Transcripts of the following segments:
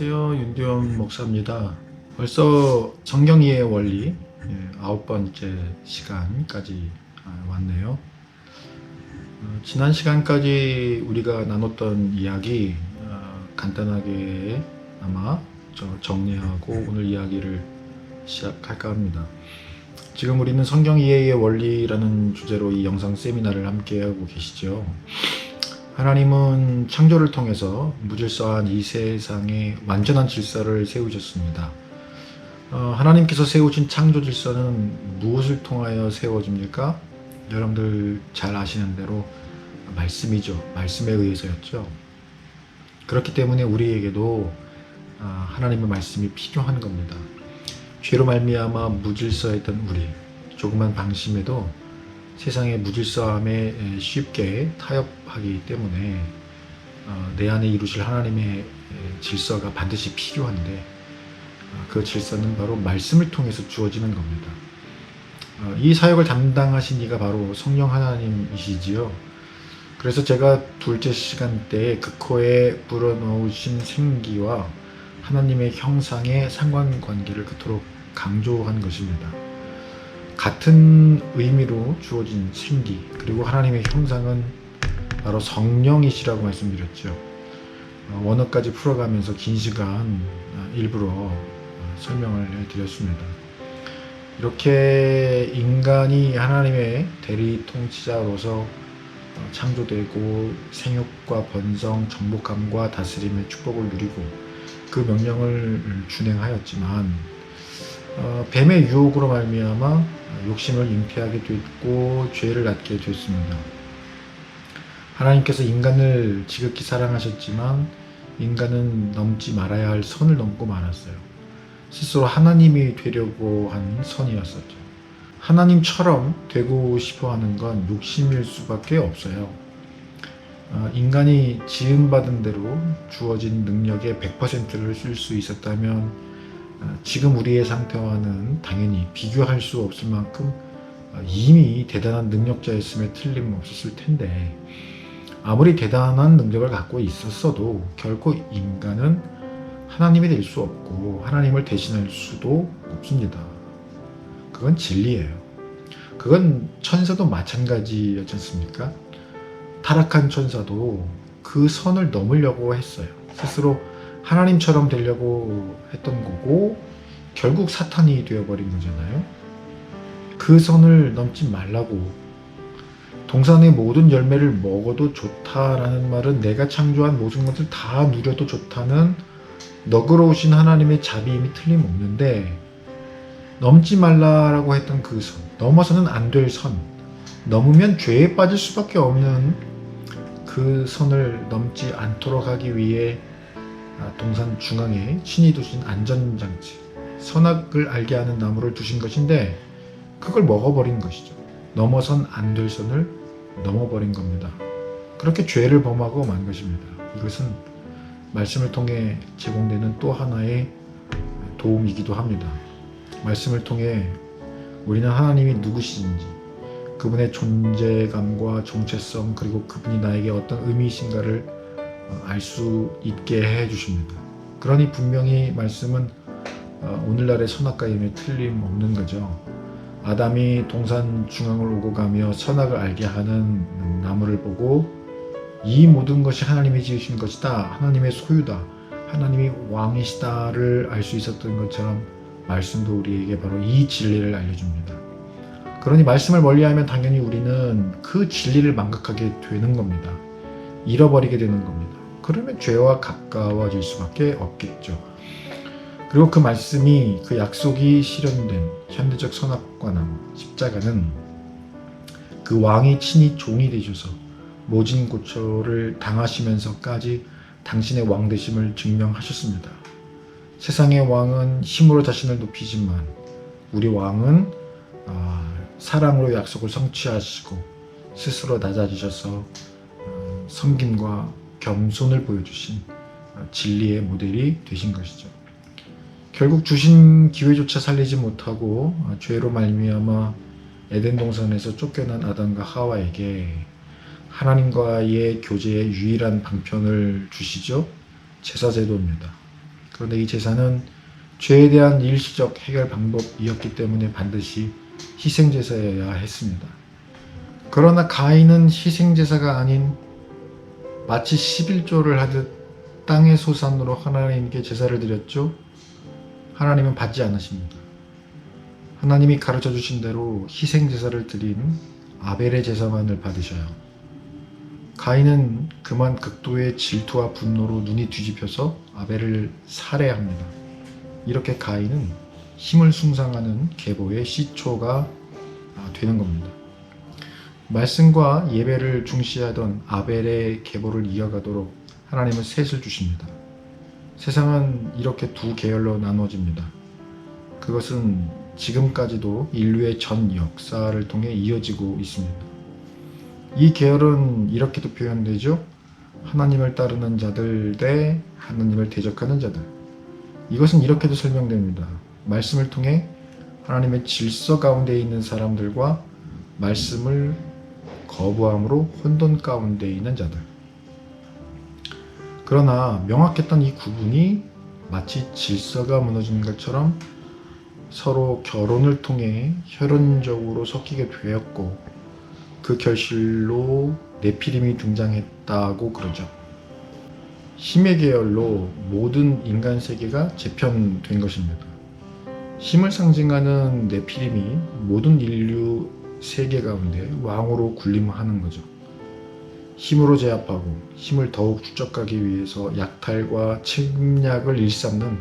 안녕하세요. 윤두영 목사입니다. 벌써 성경 이해의 원리 9번째 시간까지 왔네요. 지난 시간까지 우리가 나눴던 이야기 간단하게 아마 정리하고 오늘 이야기를 시작할까 합니다. 지금 우리는 성경 이해의 원리라는 주제로 이 영상 세미나를 함께 하고 계시죠. 하나님은 창조를 통해서 무질서한 이 세상에 완전한 질서를 세우셨습니다. 하나님께서 세우신 창조 질서는 무엇을 통하여 세워집니까? 여러분들 잘 아시는 대로 말씀이죠. 말씀에 의해서였죠. 그렇기 때문에 우리에게도 하나님의 말씀이 필요한 겁니다. 죄로 말미암아 무질서했던 우리, 조그만 방심에도 세상의 무질서함에 쉽게 타협하기 때문에 내 안에 이루실 하나님의 질서가 반드시 필요한데 그 질서는 바로 말씀을 통해서 주어지는 겁니다. 이 사역을 담당하신 이가 바로 성령 하나님이시지요. 그래서 제가 둘째 시간 때에 극호에 불어넣으신 생기와 하나님의 형상의 상관관계를 그토록 강조한 것입니다. 같은 의미로 주어진 생기 그리고 하나님의 형상은 바로 성령이시라고 말씀드렸죠. 원어까지 풀어가면서 긴 시간 일부러 설명을 해드렸습니다. 이렇게 인간이 하나님의 대리 통치자로서 창조되고 생육과 번성, 정복함과 다스림의 축복을 누리고 그 명령을 준행하였지만 뱀의 유혹으로 말미암아 욕심을 잉태하게 됐고 죄를 낳게 됐습니다. 하나님께서 인간을 지극히 사랑하셨지만 인간은 넘지 말아야 할 선을 넘고 말았어요. 스스로 하나님이 되려고 한 선이었었죠. 하나님처럼 되고 싶어하는 건 욕심일 수밖에 없어요. 인간이 지음받은 대로 주어진 능력의 100%를 쓸 수 있었다면 지금 우리의 상태와는 당연히 비교할 수 없을 만큼 이미 대단한 능력자였음에 틀림없었을 텐데 아무리 대단한 능력을 갖고 있었어도 결코 인간은 하나님이 될 수 없고 하나님을 대신할 수도 없습니다. 그건 진리예요. 그건 천사도 마찬가지였지 않습니까? 타락한 천사도 그 선을 넘으려고 했어요. 스스로 하나님처럼 되려고 했던 거고 결국 사탄이 되어버린 거잖아요. 그 선을 넘지 말라고. 동산의 모든 열매를 먹어도 좋다라는 말은 내가 창조한 모든 것을 다 누려도 좋다는 너그러우신 하나님의 자비임이 틀림없는데 넘지 말라라고 했던 그 선, 넘어서는 안 될 선, 넘으면 죄에 빠질 수밖에 없는 그 선을 넘지 않도록 하기 위해 동산 중앙에 신이 두신 안전장치, 선악을 알게 하는 나무를 두신 것인데 그걸 먹어버린 것이죠. 넘어선 안 될 선을 넘어버린 겁니다. 그렇게 죄를 범하고 만 것입니다. 이것은 말씀을 통해 제공되는 또 하나의 도움이기도 합니다. 말씀을 통해 우리는 하나님이 누구신지, 그분의 존재감과 정체성, 그리고 그분이 나에게 어떤 의미이신가를 알 수 있게 해주십니다. 그러니 분명히 말씀은 오늘날의 선악과임에 틀림없는 거죠. 아담이 동산 중앙을 오고 가며 선악을 알게 하는 나무를 보고 이 모든 것이 하나님이 지으신 것이다, 하나님의 소유다, 하나님이 왕이시다를 알 수 있었던 것처럼 말씀도 우리에게 바로 이 진리를 알려줍니다. 그러니 말씀을 멀리하면 당연히 우리는 그 진리를 망각하게 되는 겁니다. 잃어버리게 되는 겁니다. 그러면 죄와 가까워질 수밖에 없겠죠. 그리고 그 말씀이, 그 약속이 실현된 현대적 선악과나무 십자가는 그 왕이 친히 종이 되셔서 모진 고초를 당하시면서까지 당신의 왕되심을 증명하셨습니다. 세상의 왕은 힘으로 자신을 높이지만 우리 왕은 사랑으로 약속을 성취하시고 스스로 낮아지셔서 섬김과 겸손을 보여주신 진리의 모델이 되신 것이죠. 결국 주신 기회조차 살리지 못하고 죄로 말미암아 에덴 동산에서 쫓겨난 아담과 하와에게 하나님과의 교제의 유일한 방편을 주시죠. 제사제도입니다. 그런데 이 제사는 죄에 대한 일시적 해결 방법이었기 때문에 반드시 희생제사여야 했습니다. 그러나 가인은 희생제사가 아닌 마치 11조를 하듯 땅의 소산으로 하나님께 제사를 드렸죠. 하나님은 받지 않으십니다. 하나님이 가르쳐 주신 대로 희생제사를 드린 아벨의 제사만을 받으셔요. 가인은 그만 극도의 질투와 분노로 눈이 뒤집혀서 아벨을 살해합니다. 이렇게 가인은 힘을 숭상하는 계보의 시초가 되는 겁니다. 말씀과 예배를 중시하던 아벨의 계보를 이어가도록 하나님은 셋을 주십니다. 세상은 이렇게 두 계열로 나눠집니다. 그것은 지금까지도 인류의 전 역사를 통해 이어지고 있습니다. 이 계열은 이렇게도 표현되죠. 하나님을 따르는 자들 대 하나님을 대적하는 자들. 이것은 이렇게도 설명됩니다. 말씀을 통해 하나님의 질서 가운데 있는 사람들과 말씀을 거부함으로 혼돈 가운데 있는 자들. 그러나 명확했던 이 구분이 마치 질서가 무너진 것처럼 서로 결혼을 통해 혈연적으로 섞이게 되었고 그 결실로 네피림이 등장했다고 그러죠. 힘의 계열로 모든 인간 세계가 재편된 것입니다. 힘을 상징하는 네피림이 모든 인류 세계 가운데 왕으로 군림하는 거죠. 힘으로 제압하고 힘을 더욱 축적하기 위해서 약탈과 침략을 일삼는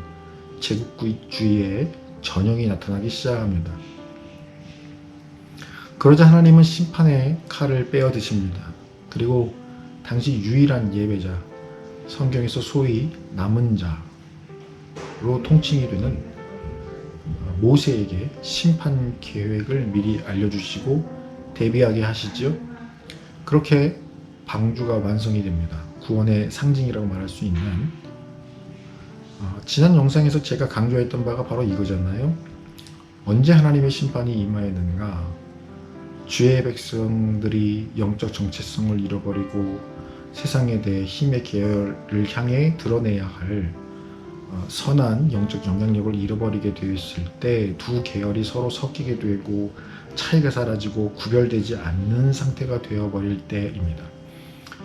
제국주의의 전형이 나타나기 시작합니다. 그러자 하나님은 심판의 칼을 빼어 드십니다. 그리고 당시 유일한 예배자, 성경에서 소위 남은 자로 통칭이 되는 모세에게 심판 계획을 미리 알려주시고 대비하게 하시죠. 그렇게 방주가 완성이 됩니다. 구원의 상징이라고 말할 수 있는 지난 영상에서 제가 강조했던 바가 바로 이거잖아요. 언제 하나님의 심판이 임하였는가? 주의 백성들이 영적 정체성을 잃어버리고 세상에 대해 힘의 계열을 향해 드러내야 할 선한 영적 영향력을 잃어버리게 되었을 때 두 계열이 서로 섞이게 되고 차이가 사라지고 구별되지 않는 상태가 되어버릴 때입니다.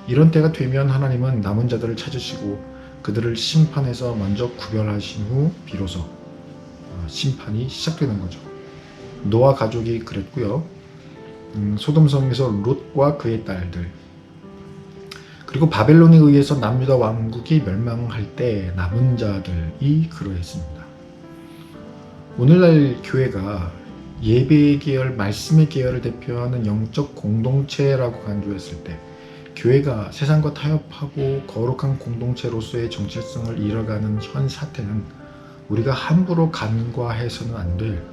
이런 때가 되면 하나님은 남은 자들을 찾으시고 그들을 심판해서 먼저 구별하신 후 비로소 심판이 시작되는 거죠. 노아 가족이 그랬고요. 소돔성에서 롯과 그의 딸들, 그리고 바벨론에 의해서 남유다 왕국이 멸망할 때 남은 자들이 그러했습니다. 오늘날 교회가 예배의 계열, 말씀의 계열을 대표하는 영적 공동체라고 간주했을 때 교회가 세상과 타협하고 거룩한 공동체로서의 정체성을 잃어가는 현 사태는 우리가 함부로 간과해서는 안 될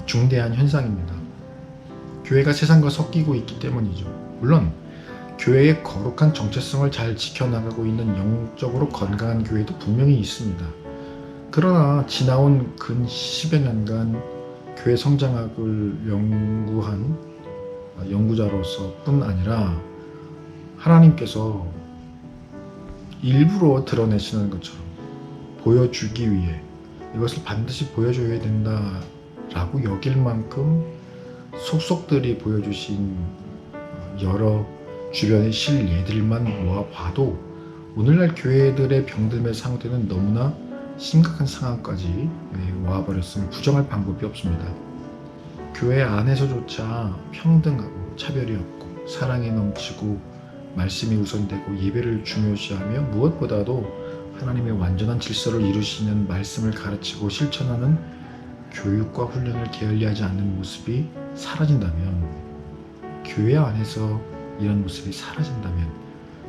중대한 현상입니다. 교회가 세상과 섞이고 있기 때문이죠. 물론 교회의 거룩한 정체성을 잘 지켜나가고 있는 영적으로 건강한 교회도 분명히 있습니다. 그러나 지나온 근 10여 년간 교회 성장학을 연구한 연구자로서 뿐 아니라 하나님께서 일부러 드러내시는 것처럼 보여주기 위해 이것을 반드시 보여줘야 된다라고 여길 만큼 속속들이 보여주신 여러 주변의 실예들만 모아봐도 오늘날 교회들의 병듦의 상태는 너무나 심각한 상황까지 와버렸으면 부정할 방법이 없습니다. 교회 안에서조차 평등하고 차별이 없고 사랑이 넘치고 말씀이 우선되고 예배를 중요시하며 무엇보다도 하나님의 완전한 질서를 이루시는 말씀을 가르치고 실천하는 교육과 훈련을 게을리하지 않는 모습이 사라진다면, 교회 안에서 이런 모습이 사라진다면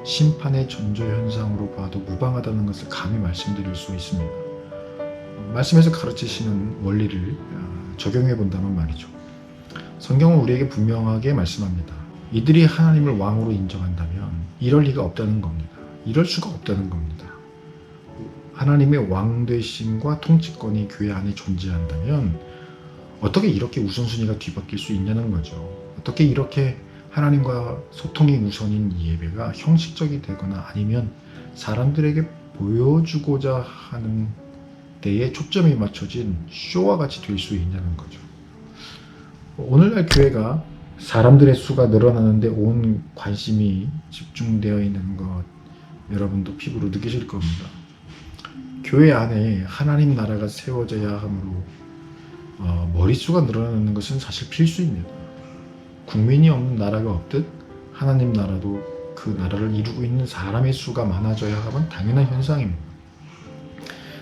심판의 전조현상으로 봐도 무방하다는 것을 감히 말씀드릴 수 있습니다. 말씀에서 가르치시는 원리를 적용해 본다면 말이죠. 성경은 우리에게 분명하게 말씀합니다. 이들이 하나님을 왕으로 인정한다면 이럴 리가 없다는 겁니다. 이럴 수가 없다는 겁니다. 하나님의 왕되심과 통치권이 교회 안에 존재한다면 어떻게 이렇게 우선순위가 뒤바뀔 수 있냐는 거죠. 어떻게 이렇게 하나님과 소통이 우선인 예배가 형식적이 되거나 아니면 사람들에게 보여주고자 하는 데에 초점이 맞춰진 쇼와 같이 될 수 있냐는 거죠. 오늘날 교회가 사람들의 수가 늘어나는데 온 관심이 집중되어 있는 것 여러분도 피부로 느끼실 겁니다. 교회 안에 하나님 나라가 세워져야 하므로 머릿수가 늘어나는 것은 사실 필수입니다. 국민이 없는 나라가 없듯 하나님 나라도 그 나라를 이루고 있는 사람의 수가 많아져야 하면 당연한 현상입니다.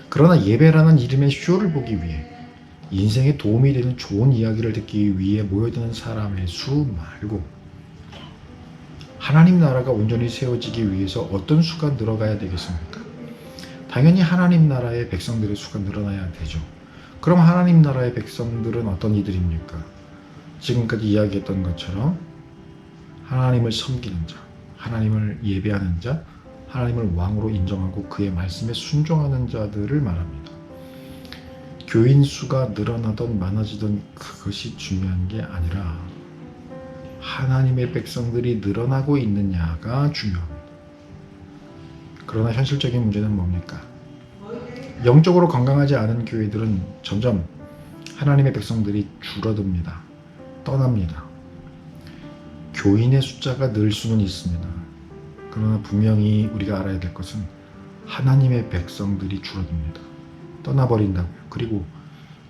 그러나 예배라는 이름의 쇼를 보기 위해 인생에 도움이 되는 좋은 이야기를 듣기 위해 모여드는 사람의 수 말고 하나님 나라가 온전히 세워지기 위해서 어떤 수가 늘어가야 되겠습니까? 당연히 하나님 나라의 백성들의 수가 늘어나야 되죠. 그럼 하나님 나라의 백성들은 어떤 이들입니까? 지금까지 이야기했던 것처럼 하나님을 섬기는 자, 하나님을 예배하는 자, 하나님을 왕으로 인정하고 그의 말씀에 순종하는 자들을 말합니다. 교인 수가 늘어나던 많아지던 그것이 중요한 게 아니라 하나님의 백성들이 늘어나고 있느냐가 중요합니다. 그러나 현실적인 문제는 뭡니까? 영적으로 건강하지 않은 교회들은 점점 하나님의 백성들이 줄어듭니다. 떠납니다. 교인의 숫자가 늘 수는 있습니다. 그러나 분명히 우리가 알아야 될 것은 하나님의 백성들이 줄어듭니다. 떠나버린다고요. 그리고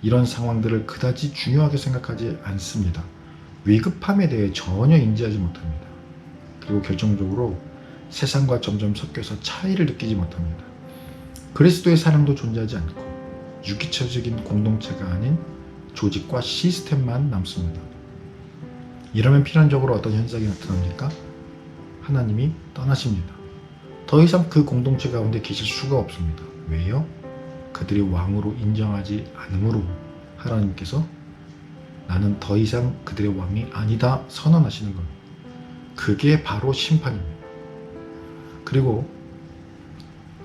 이런 상황들을 그다지 중요하게 생각하지 않습니다. 위급함에 대해 전혀 인지하지 못합니다. 그리고 결정적으로 세상과 점점 섞여서 차이를 느끼지 못합니다. 그리스도의 사랑도 존재하지 않고 유기체적인 공동체가 아닌 조직과 시스템만 남습니다. 이러면 필연적으로 어떤 현상이 나타납니까? 하나님이 떠나십니다. 더 이상 그 공동체 가운데 계실 수가 없습니다. 왜요? 그들이 왕으로 인정하지 않으므로 하나님께서 나는 더 이상 그들의 왕이 아니다 선언하시는 겁니다. 그게 바로 심판입니다. 그리고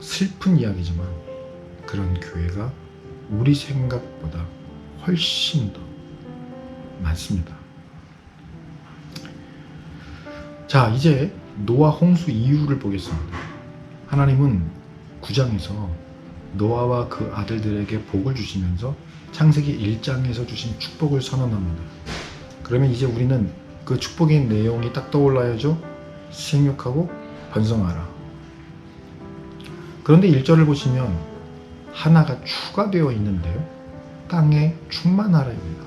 슬픈 이야기지만 그런 교회가 우리 생각보다 훨씬 더 많습니다. 자, 이제 노아 홍수 이유를 보겠습니다. 하나님은 9장에서 노아와 그 아들들에게 복을 주시면서 창세기 1장에서 주신 축복을 선언합니다. 그러면 이제 우리는 그 축복의 내용이 딱 떠올라야죠. 생육하고 번성하라. 그런데 1절을 보시면 하나가 추가되어 있는데요. 땅에 충만하라입니다.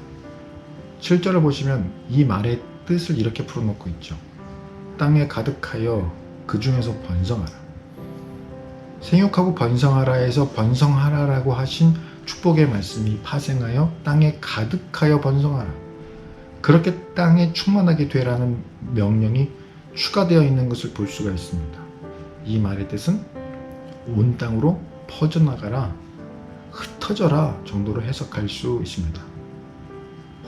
7절을 보시면 이 말의 뜻을 이렇게 풀어놓고 있죠. 땅에 가득하여 그 중에서 번성하라. 생육하고 번성하라 해서 번성하라라고 하신 축복의 말씀이 파생하여 땅에 가득하여 번성하라. 그렇게 땅에 충만하게 되라는 명령이 추가되어 있는 것을 볼 수가 있습니다. 이 말의 뜻은 온 땅으로 퍼져나가라, 흩어져라 정도로 해석할 수 있습니다.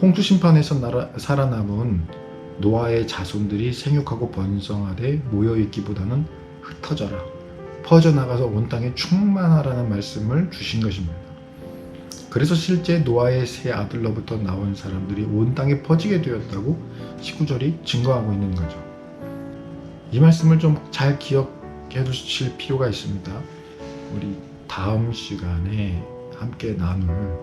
홍수 심판에서 살아남은 노아의 자손들이 생육하고 번성하되 모여있기보다는 흩어져라, 퍼져나가서 온 땅에 충만하라는 말씀을 주신 것입니다. 그래서 실제 노아의 세 아들로부터 나온 사람들이 온 땅에 퍼지게 되었다고 19절이 증거하고 있는 거죠. 이 말씀을 좀 잘 기억해 두실 필요가 있습니다. 우리 다음 시간에 함께 나눌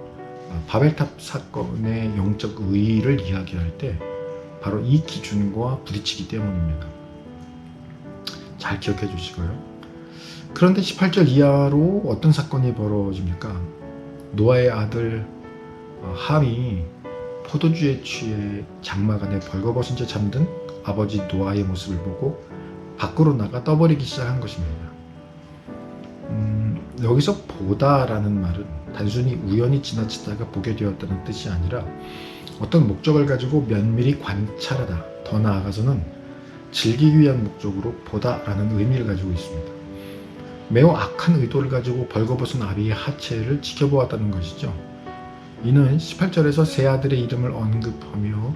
바벨탑 사건의 영적 의의를 이야기할 때 바로 이 기준과 부딪히기 때문입니다. 잘 기억해 주시고요. 그런데 18절 이하로 어떤 사건이 벌어집니까? 노아의 아들 함이 포도주에 취해 장막 안에 벌거벗은 채 잠든 아버지 노아의 모습을 보고 밖으로 나가 떠버리기 시작한 것입니다. 여기서 보다라는 말은 단순히 우연히 지나치다가 보게 되었다는 뜻이 아니라 어떤 목적을 가지고 면밀히 관찰하다, 더 나아가서는 즐기기 위한 목적으로 보다라는 의미를 가지고 있습니다. 매우 악한 의도를 가지고 벌거벗은 아비의 하체를 지켜보았다는 것이죠. 이는 18절에서 세 아들의 이름을 언급하며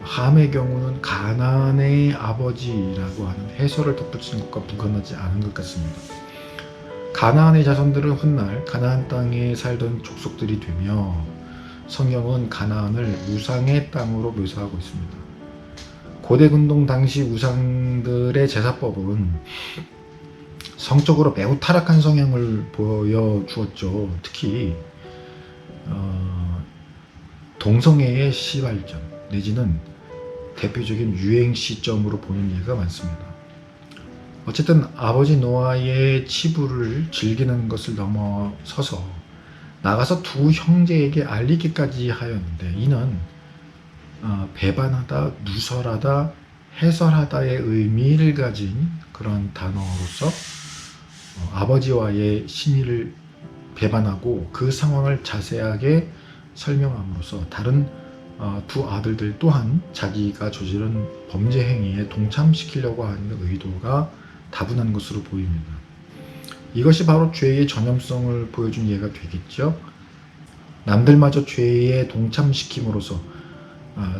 함의 경우는 가나안의 아버지라고 하는 해설을 덧붙이는 것과 무관하지 않은 것 같습니다. 가나안의 자손들은 훗날 가나안 땅에 살던 족속들이 되며 성경은 가나안을 우상의 땅으로 묘사하고 있습니다. 고대 근동 당시 우상들의 제사법은 성적으로 매우 타락한 성향을 보여주었죠. 특히 동성애의 시발점 내지는 대표적인 유행 시점으로 보는 예가 많습니다. 어쨌든 아버지 노아의 치부를 즐기는 것을 넘어서서 나가서 두 형제에게 알리기까지 하였는데, 이는 배반하다, 누설하다, 해설하다의 의미를 가진 그런 단어로서 아버지와의 신의를 배반하고 그 상황을 자세하게 설명함으로써 다른 두 아들들 또한 자기가 저지른 범죄 행위에 동참시키려고 하는 의도가 다분한 것으로 보입니다. 이것이 바로 죄의 전염성을 보여준 예가 되겠죠. 남들마저 죄에 동참시킴으로써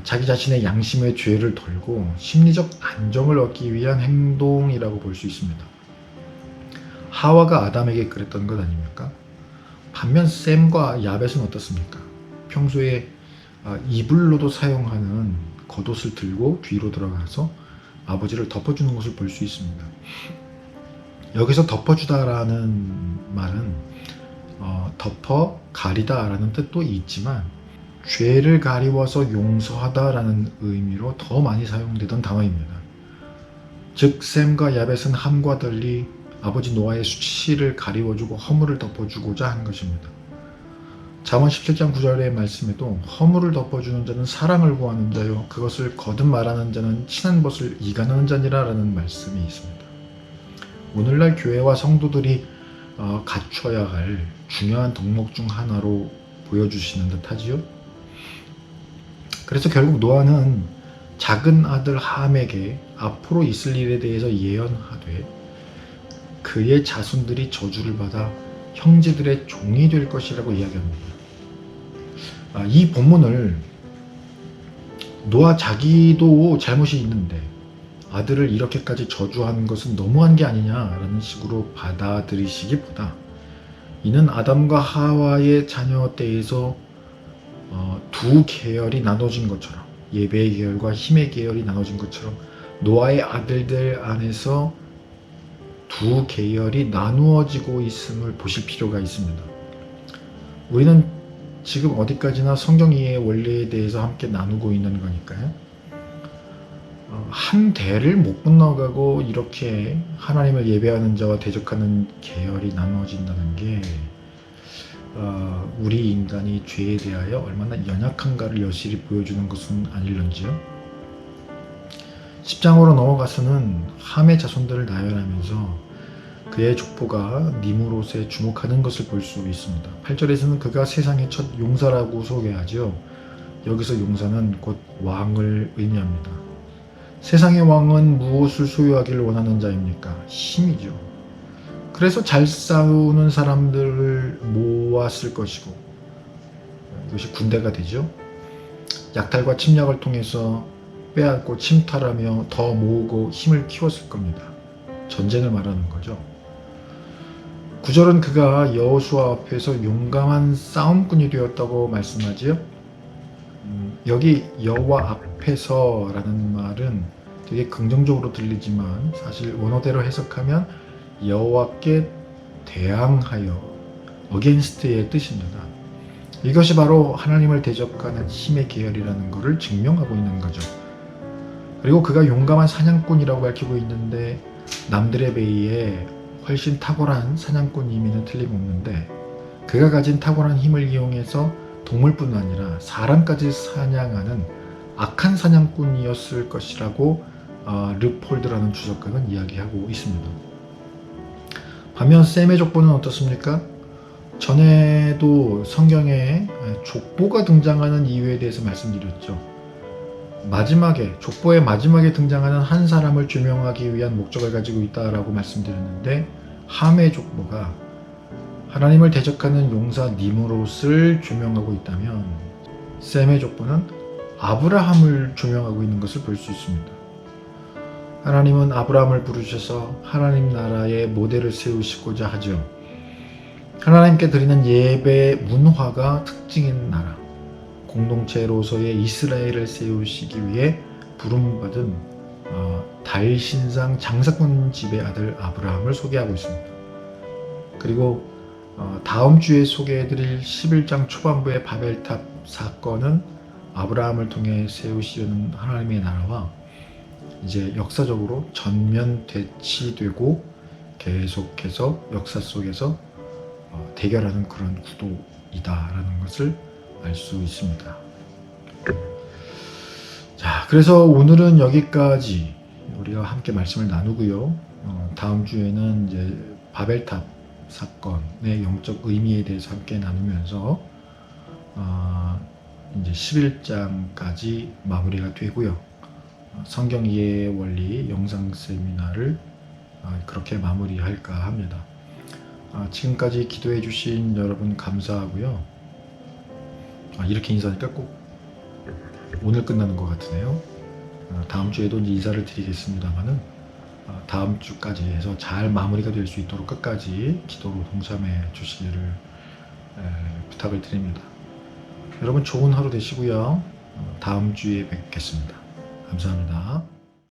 자기 자신의 양심의 죄를 덜고 심리적 안정을 얻기 위한 행동이라고 볼 수 있습니다. 하와가 아담에게 그랬던 것 아닙니까? 반면 샘과 야벳은 어떻습니까? 평소에 이불로도 사용하는 겉옷을 들고 뒤로 들어가서 아버지를 덮어주는 것을 볼 수 있습니다. 여기서 덮어주다라는 말은 덮어 가리다라는 뜻도 있지만 죄를 가리워서 용서하다라는 의미로 더 많이 사용되던 단어입니다. 즉 셈과 야벳은 함과 달리 아버지 노아의 수치를 가리워주고 허물을 덮어주고자 한 것입니다. 잠언 17장 9절의 말씀에도 허물을 덮어주는 자는 사랑을 구하는 자요 그것을 거듭 말하는 자는 친한 것을 이간하는 자니라 라는 말씀이 있습니다. 오늘날 교회와 성도들이 갖춰야 할 중요한 덕목 중 하나로 보여주시는 듯 하지요. 그래서 결국 노아는 작은 아들 함에게 앞으로 있을 일에 대해서 예언하되 그의 자손들이 저주를 받아 형제들의 종이 될 것이라고 이야기합니다. 이 본문을 노아 자기도 잘못이 있는데 아들을 이렇게까지 저주하는 것은 너무한 게 아니냐라는 식으로 받아들이시기보다 이는 아담과 하와의 자녀 때에서 두 계열이 나눠진 것처럼, 예배의 계열과 힘의 계열이 나눠진 것처럼 노아의 아들들 안에서 두 계열이 나누어지고 있음을 보실 필요가 있습니다. 우리는 지금 어디까지나 성경 이해의 원리에 대해서 함께 나누고 있는 거니까요. 한 대를 못 건너가고 이렇게 하나님을 예배하는 자와 대적하는 계열이 나누어진다는 게 우리 인간이 죄에 대하여 얼마나 연약한가를 여실히 보여주는 것은 아닐런지요. 10장으로 넘어가서는 함의 자손들을 나열하면서 그의 족보가 니므롯에 주목하는 것을 볼 수 있습니다. 8절에서는 그가 세상의 첫 용사라고 소개하죠. 여기서 용사는 곧 왕을 의미합니다. 세상의 왕은 무엇을 소유하기를 원하는 자입니까? 힘이죠. 그래서 잘 싸우는 사람들을 모았을 것이고 이것이 군대가 되죠. 약탈과 침략을 통해서 빼앗고 침탈하며 더 모으고 힘을 키웠을 겁니다. 전쟁을 말하는 거죠. 9절은 그가 여호수아 앞에서 용감한 싸움꾼이 되었다고 말씀하지요. 여기 여호와 앞에서라는 말은 되게 긍정적으로 들리지만 사실 원어대로 해석하면 여호와께 대항하여 against의 뜻입니다. 이것이 바로 하나님을 대적하는 힘의 계열이라는 것을 증명하고 있는 거죠. 그리고 그가 용감한 사냥꾼이라고 밝히고 있는데 남들에 비해 훨씬 탁월한 사냥꾼임에는 틀림없는데 그가 가진 탁월한 힘을 이용해서 동물뿐 아니라 사람까지 사냥하는 악한 사냥꾼이었을 것이라고 르폴드라는 주석가는 이야기하고 있습니다. 반면 셈의 족보는 어떻습니까? 전에도 성경에 족보가 등장하는 이유에 대해서 말씀드렸죠. 족보의 마지막에 등장하는 한 사람을 조명하기 위한 목적을 가지고 있다라고 말씀드렸는데 함의 족보가 하나님을 대적하는 용사 니므롯을 조명하고 있다면 셈의 족보는 아브라함을 조명하고 있는 것을 볼 수 있습니다. 하나님은 아브라함을 부르셔서 하나님 나라의 모델을 세우시고자 하죠. 하나님께 드리는 예배 문화가 특징인 나라, 공동체로서의 이스라엘을 세우시기 위해 부름받은 달신상 장사꾼 집의 아들 아브라함을 소개하고 있습니다. 그리고 다음 주에 소개해드릴 11장 초반부의 바벨탑 사건은 아브라함을 통해 세우시려는 하나님의 나라와 이제 역사적으로 전면 대치되고 계속해서 역사 속에서 대결하는 그런 구도이다라는 것을 알 수 있습니다. 자, 그래서 오늘은 여기까지 우리가 함께 말씀을 나누고요. 다음 주에는 이제 바벨탑 사건의 영적 의미에 대해서 함께 나누면서 이제 11장까지 마무리가 되고요. 성경 이해의 원리 영상 세미나를 그렇게 마무리할까 합니다. 지금까지 기도해 주신 여러분 감사하고요. 이렇게 인사하니까 꼭 오늘 끝나는 것 같으네요. 다음 주에도 이제 인사를 드리겠습니다만은 다음 주까지 해서 잘 마무리가 될 수 있도록 끝까지 기도로 동참해 주시기를 부탁을 드립니다. 여러분 좋은 하루 되시고요. 다음 주에 뵙겠습니다. 감사합니다.